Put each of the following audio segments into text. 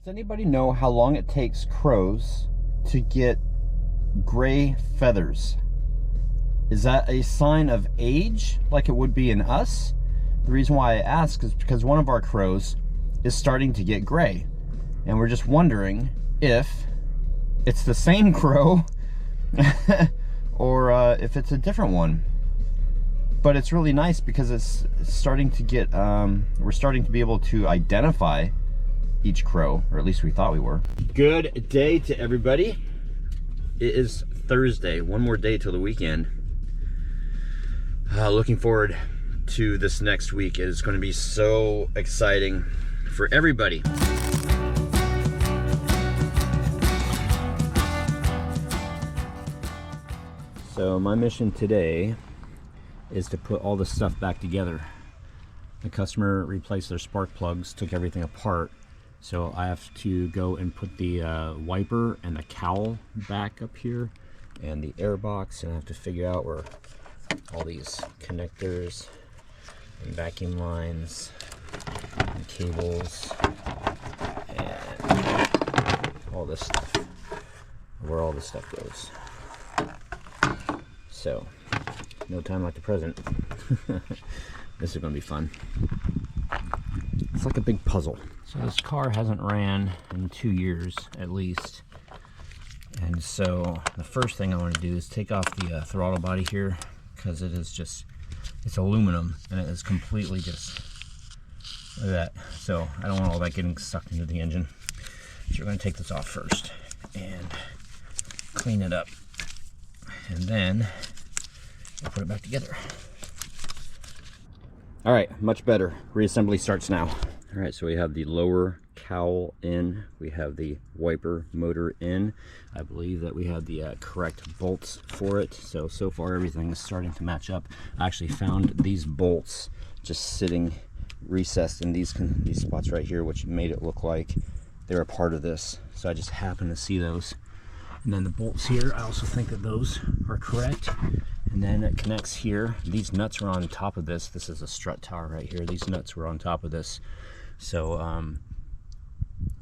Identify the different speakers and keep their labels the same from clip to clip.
Speaker 1: Does anybody know how long it takes crows to get gray feathers? Is that a sign of age like it would be in us? The reason why I ask is because one of our crows is starting to get gray, and we're just wondering if it's the same crow or if it's a different one. But it's really nice because it's starting to get, we're starting to be able to identify each crow, or at least we thought we were. Good day to everybody. It is Thursday, one more day till the weekend. Looking forward to this next week. It is going to be so exciting for everybody. So my mission today is to put all this stuff back together. The customer replaced their spark plugs, took everything apart, so I have to go and put the wiper and the cowl back up here and the air box, and I have to figure out where all these connectors and vacuum lines and cables and all this stuff, where all this stuff goes. So no time like the present. This is gonna be fun. It's like a big puzzle. So this car hasn't ran in 2 years at least. And so the first thing I want to do is take off the throttle body here, because it is just, it's aluminum and it is completely just, look at that. So I don't want all that getting sucked into the engine. So we're gonna take this off first and clean it up. And then we'll put it back together. All right, much better. Reassembly starts now. All right, so we have the lower cowl in, we have the wiper motor in. I believe that we have the correct bolts for it. So far everything is starting to match up. I actually found these bolts just sitting recessed in these spots right here, which made it look like they're a part of this. So I just happened to see those. And then the bolts here, I also think that those are correct. And then it connects here. These nuts are on top of this. This is a strut tower right here. These nuts were on top of this. So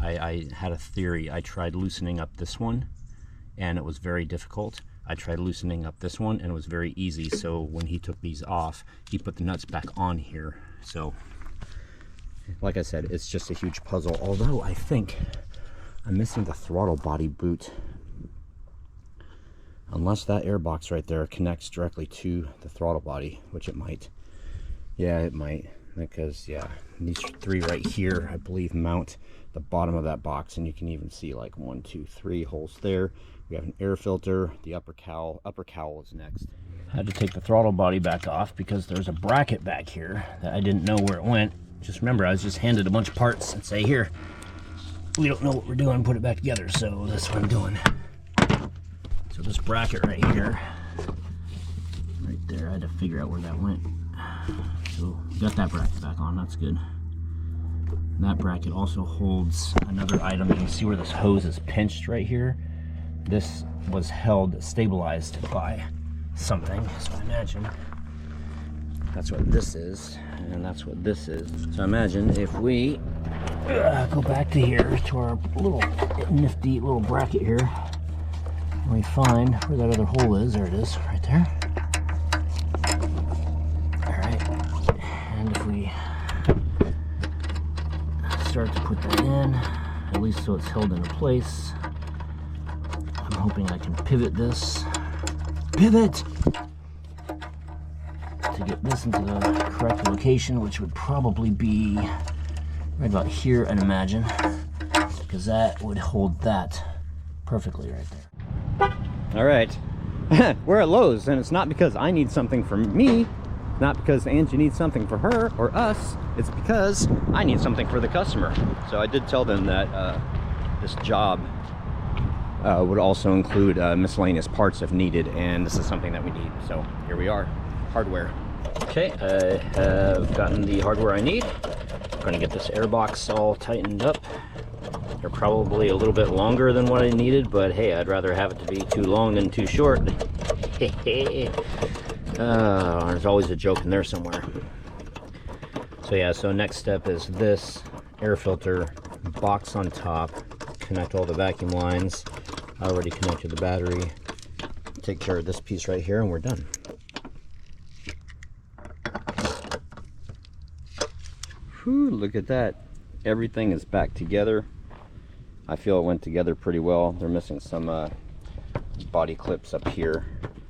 Speaker 1: I had a theory. I tried loosening up this one and it was very difficult. I tried loosening up this one and it was very easy. So when he took these off, he put the nuts back on here. So like I said, it's just a huge puzzle. Although I think I'm missing the throttle body boot. Unless that air box right there connects directly to the throttle body, which it might. Yeah, it might, because yeah, these three right here, I believe, mount the bottom of that box, and you can even see like 1, 2, 3 holes there. We have an air filter, the upper cowl is next. I had to take the throttle body back off because there's a bracket back here that I didn't know where it went. Just remember, I was just handed a bunch of parts and say, here, we don't know what we're doing, put it back together. So that's what I'm doing. So this bracket right here, right there, I had to figure out where that went. So got that bracket back on, that's good. And that bracket also holds another item. You can see where this hose is pinched right here. This was held, stabilized by something. So I imagine that's what this is, and that's what this is. So imagine if we go back to here, to our little nifty little bracket here. And we find where that other hole is. There it is, right there. Alright, and if we start to put that in, at least so it's held into place, I'm hoping I can pivot this. Pivot! To get this into the correct location, which would probably be right about here, I'd imagine, because that would hold that perfectly right there. All right, we're at Lowe's, and it's not because I need something for me, not because Angie needs something for her or us, it's because I need something for the customer. So I did tell them that this job would also include miscellaneous parts if needed, and this is something that we need. So here we are, hardware. Okay, I have gotten the hardware I need. I'm going to get this air box all tightened up. They're probably a little bit longer than what I needed, but hey, I'd rather have it to be too long than too short. There's always a joke in there somewhere. So yeah, so next step is this air filter box on top, connect all the vacuum lines. I already connected the battery. Take care of this piece right here and we're done. Whew, look at that. Everything is back together. I feel it went together pretty well. They're missing some body clips up here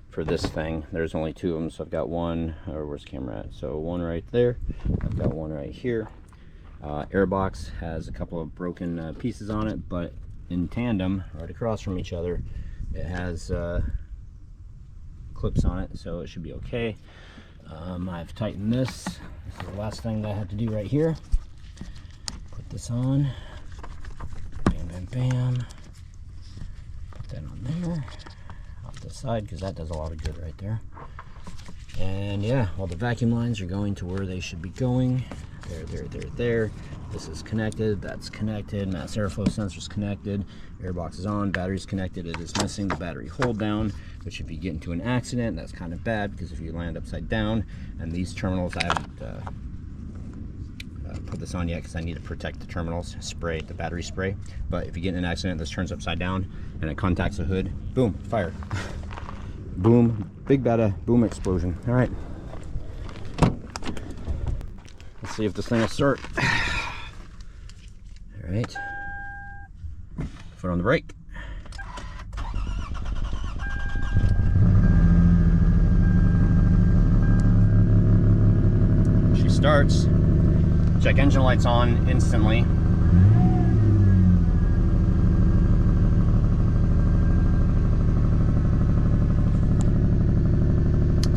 Speaker 1: for this thing. There's only 2 of them, so I've got one, or where's the camera at? So one right there, I've got one right here. Airbox has a couple of broken pieces on it, but in tandem, right across from each other, it has clips on it, so it should be okay. I've tightened this. This is the last thing that I have to do right here. Put this on. Bam, bam, bam. Put that on there. Off the side, because that does a lot of good right there. And yeah, all the vacuum lines are going to where they should be going. There. This is connected, that's connected, mass airflow sensor's connected, airbox is on, battery's connected. It is missing the battery hold down, which if you get into an accident, that's kind of bad, because if you land upside down, and these terminals, I haven't put this on yet because I need to protect the terminals, spray, the battery spray. But if you get in an accident, this turns upside down and it contacts the hood, boom, fire. Boom, big bada, boom explosion. All right. Let's see if this thing will start. All right. Foot on the brake. She starts. Check engine lights on instantly.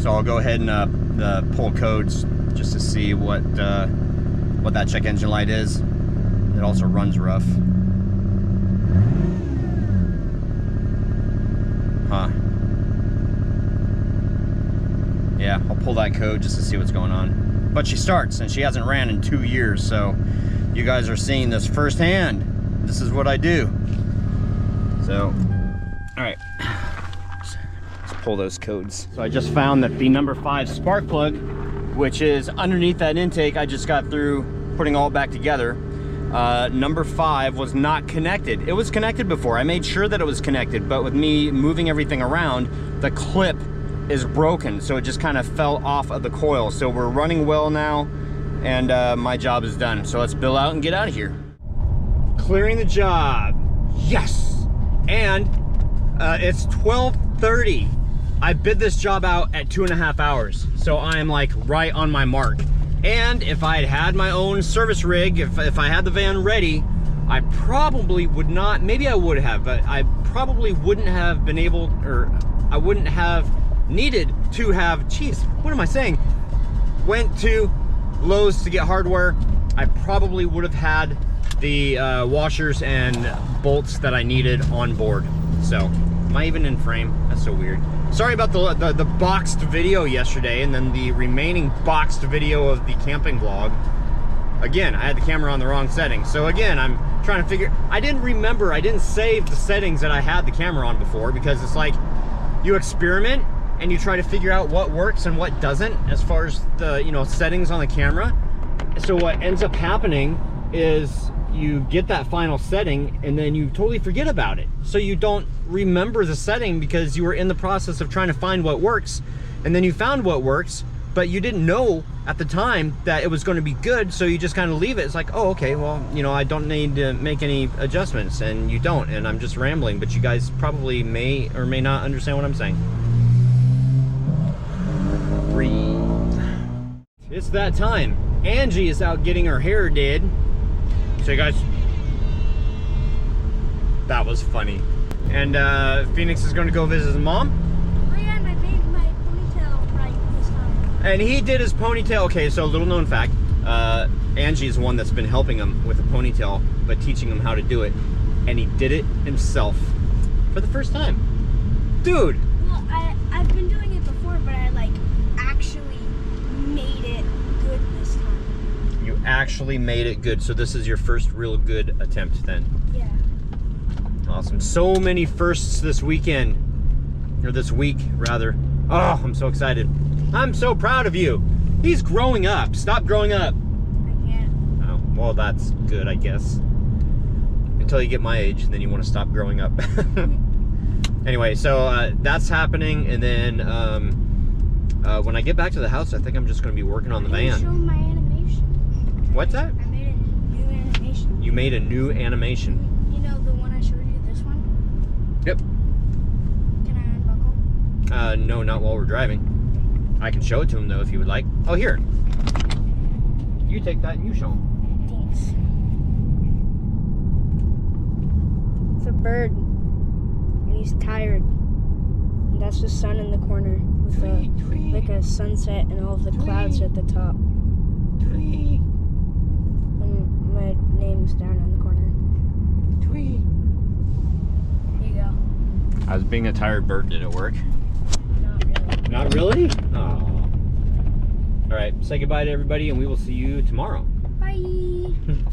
Speaker 1: So I'll go ahead and pull codes just to see what that check engine light is. It also runs rough. Huh. Yeah, I'll pull that code just to see what's going on. But she starts, and she hasn't ran in 2 years, so you guys are seeing this firsthand. This is what I do. So, all right. Let's pull those codes. So I just found that the number 5 spark plug, which is underneath that intake, I just got through putting all back together. Number 5 was not connected. It was connected before. I made sure that it was connected, but with me moving everything around, the clip is broken, so it just kind of fell off of the coil. So we're running well now, and my job is done. So let's bill out and get out of here. Clearing the job. Yes! And it's 12:30. I bid this job out at 2.5 hours, so I am like right on my mark. And if I had had my own service rig, if I had the van ready, I probably would not, maybe I would have, but I probably wouldn't have been able, or I wouldn't have needed to have, geez, what am I saying? Went to Lowe's to get hardware. I probably would have had the washers and bolts that I needed on board. So, am I even in frame? That's so weird. Sorry about the boxed video yesterday, and then the remaining boxed video of the camping vlog. Again, I had the camera on the wrong setting. So again, I'm trying to figure, I didn't save the settings that I had the camera on before, because it's like, you experiment and you try to figure out what works and what doesn't as far as the, you know, settings on the camera. So what ends up happening is you get that final setting and then you totally forget about it. So you don't remember the setting because you were in the process of trying to find what works, and then you found what works, but you didn't know at the time that it was going to be good, so you just kind of leave it. It's like, oh, okay, well, you know, I don't need to make any adjustments, and you don't, and I'm just rambling, but you guys probably may or may not understand what I'm saying. Breathe. It's that time. Angie is out getting her hair did. So you guys, that was funny. And Phoenix is going to go visit his mom.
Speaker 2: Oh yeah, and I made my ponytail right this time.
Speaker 1: And he did his ponytail. Okay, so little known fact, Angie is the one that's been helping him with the ponytail, but teaching him how to do it. And he did it himself for the first time. Dude!
Speaker 2: Well, I've been doing it before, but I like actually made it good this time.
Speaker 1: You actually made it good. So this is your first real good attempt then?
Speaker 2: Yeah.
Speaker 1: Awesome. So many firsts this weekend, or this week rather. Oh, I'm so excited. I'm so proud of you. He's growing up. Stop growing up.
Speaker 2: I can't.
Speaker 1: Oh, well, that's good, I guess. until you get my age, and then you want to stop growing up. Anyway, so that's happening, and then when I get back to the house, I think I'm just going to be working on the van.
Speaker 2: Show my animation.
Speaker 1: What's that?
Speaker 2: I made a new animation.
Speaker 1: You made a new animation.
Speaker 2: You know the one I showed you, this one?
Speaker 1: Yep.
Speaker 2: Can I unbuckle?
Speaker 1: No, not while we're driving. I can show it to him though if you would like. Oh, here. You take that and you show him.
Speaker 2: Thanks. It's a bird, and he's tired. And that's the sun in the corner with like a sunset and all of the clouds at the top. And my name's down in the corner. Here you go.
Speaker 1: I was being a tired bird. Did it work?
Speaker 2: Not really.
Speaker 1: Not really? Oh. All right. Say goodbye to everybody, and we will see you tomorrow.
Speaker 2: Bye. I'm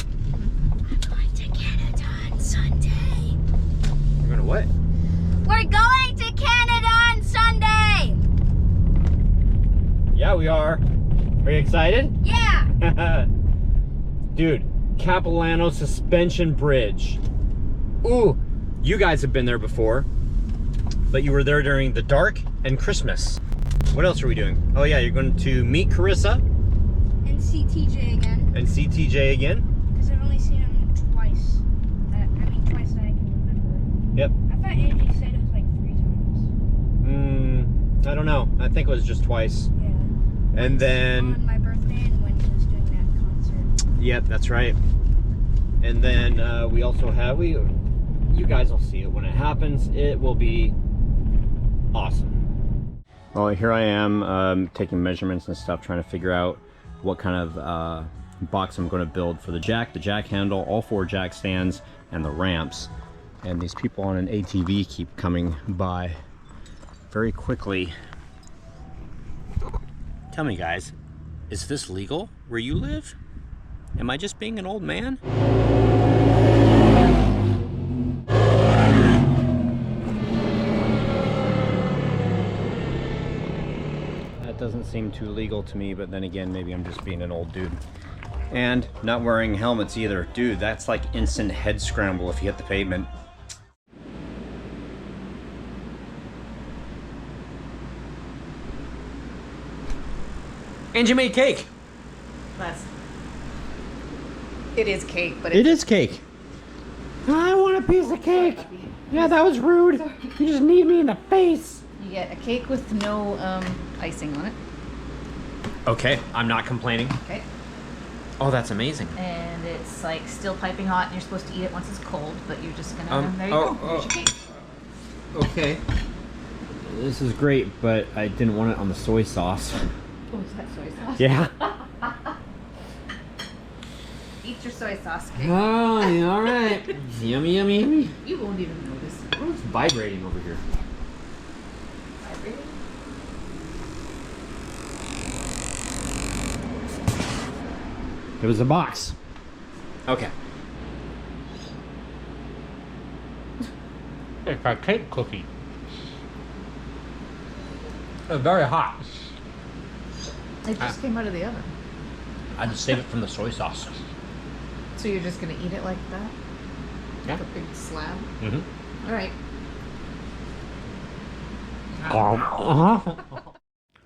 Speaker 2: going to Canada on Sunday.
Speaker 1: You're gonna what?
Speaker 2: We're going to Canada on Sunday.
Speaker 1: Yeah, we are. Are you excited?
Speaker 2: Yeah.
Speaker 1: Dude, Capilano Suspension Bridge. Ooh, you guys have been there before, but you were there during the dark and Christmas. What else are we doing? Oh yeah, you're going to meet Carissa.
Speaker 2: And see TJ again.
Speaker 1: And see TJ again.
Speaker 2: Because I've only seen him twice. Twice that I can remember.
Speaker 1: Yep.
Speaker 2: I thought Angie said it was like 3 times.
Speaker 1: I don't know. I think it was just twice.
Speaker 2: Yeah.
Speaker 1: And then...
Speaker 2: On my birthday and when he was doing that concert.
Speaker 1: Yep, that's right. And then we also have... You guys will see it when it happens. It will be awesome. Well, here I am taking measurements and stuff, trying to figure out what kind of box I'm going to build for the jack handle, all 4 jack stands, and the ramps. And these people on an ATV keep coming by very quickly. Tell me, guys, is this legal where you live? Am I just being an old man? Doesn't seem too legal to me, but then again, maybe I'm just being an old dude. And not wearing helmets either. Dude, that's like instant head scramble if you hit the pavement. Angie made cake.
Speaker 3: It is cake, but
Speaker 1: it is cake. I want a piece of cake. Yeah, that was rude. You just need me in the face.
Speaker 3: you get a cake with no icing on it.
Speaker 1: Okay, I'm not complaining.
Speaker 3: Okay.
Speaker 1: Oh, that's amazing.
Speaker 3: And it's like still piping hot, and you're supposed to eat it once it's cold, but you're just gonna. There you go. Here's your cake.
Speaker 1: Okay. This is great, but I didn't want it on the soy sauce.
Speaker 3: Oh, is that soy sauce?
Speaker 1: Yeah.
Speaker 3: Eat your soy sauce cake.
Speaker 1: Oh, yeah, all right. Yummy, yummy, yummy.
Speaker 3: You won't even notice.
Speaker 1: Oh, it's vibrating over here.
Speaker 3: Vibrating?
Speaker 1: It was a box. Okay. It's a cake cookie. It's very hot.
Speaker 3: It just came out of the oven.
Speaker 1: I just saved it from the soy sauce.
Speaker 3: So you're just gonna eat it like that?
Speaker 1: Yeah.
Speaker 3: Like a big slab?
Speaker 1: Mm-hmm.
Speaker 3: All right.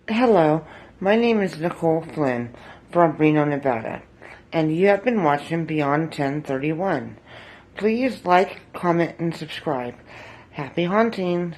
Speaker 4: Hello, my name is Nicole Flynn from Reno, Nevada, and you have been watching Beyond 1031. Please like, comment, and subscribe. Happy haunting!